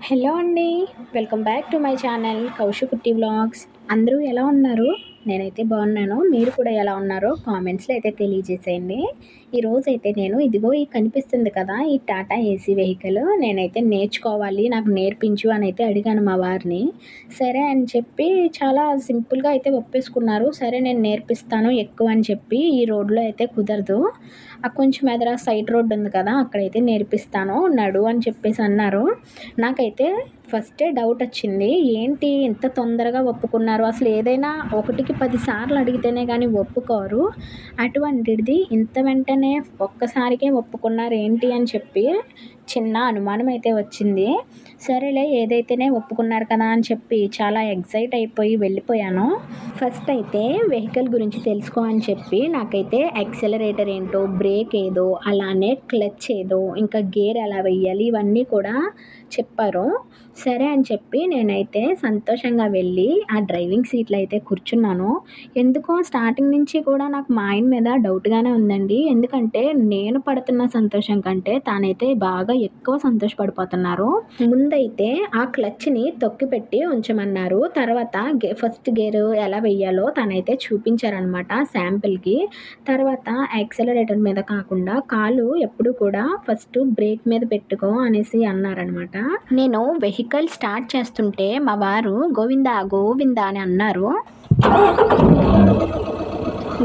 Hello అండి. Welcome back to my channel Kaushikutti vlogs. అందరూ ఎలా ఉన్నారు? నేనైతే బాగున్నాను. మీరు కూడా ఎలా ఉన్నారో కామెంట్స్లో అయితే తెలియజేసేయండి. ఈరోజైతే నేను ఇదిగో ఈ కనిపిస్తుంది కదా, ఈ టాటా ఏసీ వెహికల్ నేనైతే నేర్చుకోవాలి, నాకు నేర్పించు అని అయితే అడిగాను మా వారిని. సరే అని చెప్పి చాలా సింపుల్గా అయితే ఒప్పేసుకున్నారు. సరే నేను నేర్పిస్తాను ఎక్కువ అని చెప్పి, ఈ రోడ్లో అయితే కుదరదు, కొంచెం ఎదర సైడ్ రోడ్ ఉంది కదా, అక్కడైతే నేర్పిస్తాను నడు అని చెప్పేసి అన్నారు. నాకైతే ఫస్టే డౌట్ వచ్చింది. ఏంటి ఇంత తొందరగా ఒప్పుకున్నారు? అసలు ఏదైనా ఒకటికి 10 సార్లు అడిగితేనే కానీ ఒప్పుకోరు. అటువంటిది ఇంత వెంటనే ఒక్కసారికే ఒప్పుకున్నారు ఏంటి అని చెప్పి చిన్న అనుమానం అయితే వచ్చింది. సరేలే ఏదైతేనే ఒప్పుకున్నారు కదా అని చెప్పి చాలా ఎక్సైట్ అయిపోయి వెళ్ళిపోయాను. ఫస్ట్ అయితే వెహికల్ గురించి తెలుసుకో అని చెప్పి నాకైతే యాక్సిలరేటర్ ఏంటో, బ్రేక్ ఏదో, అలానే క్లచ్ ఏదో, ఇంకా గేర్ ఎలా వెయ్యాలి ఇవన్నీ కూడా చెప్పారు. సరే అని చెప్పి నేనైతే సంతోషంగా వెళ్ళి ఆ డ్రైవింగ్ సీట్లో అయితే కూర్చున్నాను. ఎందుకో స్టార్టింగ్ నుంచి కూడా నాకు మా ఆయన మీద డౌట్గానే ఉందండి. ఎందుకంటే నేను పడుతున్న సంతోషం కంటే తానైతే బాగా ఎక్కువ సంతోషపడిపోతున్నారు. ముందైతే ఆ క్లచ్ని తొక్కిపెట్టి ఉంచమన్నారు. తర్వాత ఫస్ట్ గేర్ ఎలా వెయ్యాలో తనైతే చూపించారనమాట శాంపిల్కి. తర్వాత యాక్సిలరేటర్ మీద కాకుండా కాలు ఎప్పుడు కూడా ఫస్ట్ బ్రేక్ మీద పెట్టుకో అనేసి అన్నారనమాట. నేను వెహికల్ స్టార్ట్ చేస్తుంటే మా వారు గోవిందా గోవిందా అని అన్నారు.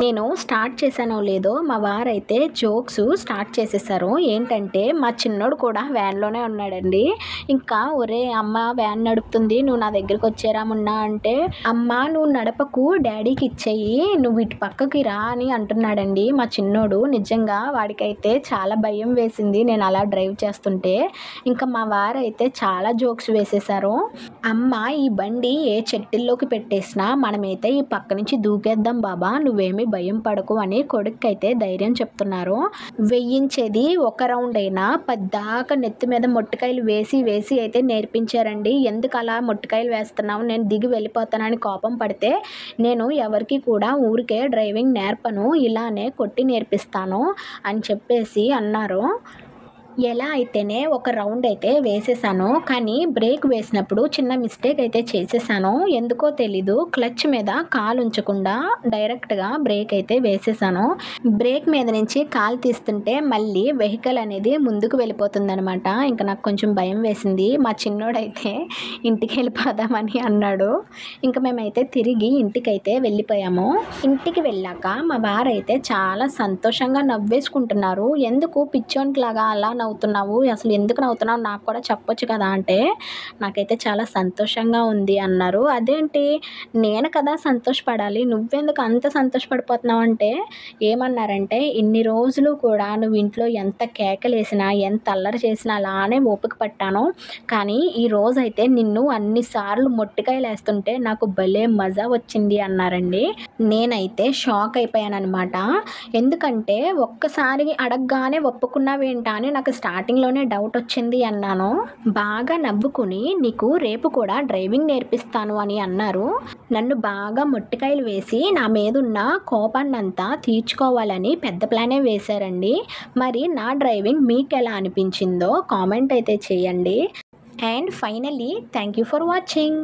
నేను స్టార్ట్ చేశానో లేదో మా వారైతే జోక్స్ స్టార్ట్ చేసేసారు. ఏంటంటే మా చిన్నోడు కూడా వ్యాన్లోనే ఉన్నాడండి. ఇంకా ఒరే అమ్మ వ్యాన్ నడుపుతుంది, నువ్వు నా దగ్గరికి వచ్చేరా మున్నా అంటే, అమ్మ నువ్వు నడపకు డాడీకి ఇచ్చేయి, నువ్వు ఇటు పక్కకి రా అని అంటున్నాడండి మా చిన్నోడు. నిజంగా వాడికైతే చాలా భయం వేసింది నేను అలా డ్రైవ్ చేస్తుంటే. ఇంకా మా వారైతే చాలా జోక్స్ వేసేసారు. అమ్మ ఈ బండి ఏ చెట్టుల్లోకి పెట్టేసినా మనమైతే ఈ పక్క నుంచి దూకేద్దాం బాబా, నువ్వేమి భయం పడకు అని కొడుకైతే ధైర్యం చెప్తున్నారు. వెయ్యించేది ఒక రౌండ్ అయినా పద్దాక నెత్తి మీద మొట్టికాయలు వేసి వేసి అయితే నేర్పించారండి. ఎందుకు అలా మొట్టికాయలు వేస్తున్నావు, నేను దిగి వెళ్ళిపోతానని కోపం పడితే, నేను ఎవరికి కూడా ఊరికే డ్రైవింగ్ నేర్పను, ఇలానే కొట్టి నేర్పిస్తాను అని చెప్పేసి అన్నారు. ఎలా అయితేనే ఒక రౌండ్ అయితే వేసేసాను. కానీ బ్రేక్ వేసినప్పుడు చిన్న మిస్టేక్ అయితే చేసేసాను. ఎందుకో తెలీదు, క్లచ్ మీద కాలు ఉంచకుండా డైరెక్ట్గా బ్రేక్ అయితే వేసేసాను. బ్రేక్ మీద నుంచి కాలు తీస్తుంటే మళ్ళీ వెహికల్ అనేది ముందుకు వెళ్ళిపోతుందనమాట. ఇంకా నాకు కొంచెం భయం వేసింది. మా చిన్నోడైతే ఇంటికి వెళ్ళిపోదామని అన్నాడు. ఇంకా మేమైతే తిరిగి ఇంటికైతే వెళ్ళిపోయాము. ఇంటికి వెళ్ళాక మా వారైతే చాలా సంతోషంగా నవ్వేసుకుంటున్నారు. ఎందుకు పిచ్చోనికిలాగా అలా నవ్వుతున్నావు, అసలు ఎందుకు నవ్వుతున్నావు, నాకు కూడా చెప్పొచ్చు కదా అంటే, నాకైతే చాలా సంతోషంగా ఉంది అన్నారు. అదేంటి నేను కదా సంతోషపడాలి, నువ్వెందుకు అంత సంతోషపడిపోతున్నావు అంటే, ఏమన్నారంటే, ఇన్ని రోజులు కూడా నువ్వు ఇంట్లో ఎంత కేకలేసినా ఎంత అల్లరి చేసినా అలానే ఓపిక పట్టాను, కానీ ఈ రోజైతే నిన్ను అన్నిసార్లు మొట్టికాయలు వేస్తుంటే నాకు భలే మజా వచ్చింది అన్నారండి. నేనైతే షాక్ అయిపోయానమాట. ఎందుకంటే ఒక్కసారి అడగగానే ఒప్పుకున్నావేంటా అని నాకు స్టార్టింగ్లోనే డౌట్ వచ్చింది అన్నాను. బాగా నవ్వుకుని నీకు రేపు కూడా డ్రైవింగ్ నేర్పిస్తాను అని అన్నారు. నన్ను బాగా మొట్టికాయలు వేసి నా మీదున్న కోపాన్నంతా తీర్చుకోవాలని పెద్ద ప్లానే వేశారండి. మరి నా డ్రైవింగ్ మీకు ఎలా అనిపించిందో కామెంట్ అయితే చేయండి. And finally thank you for watching.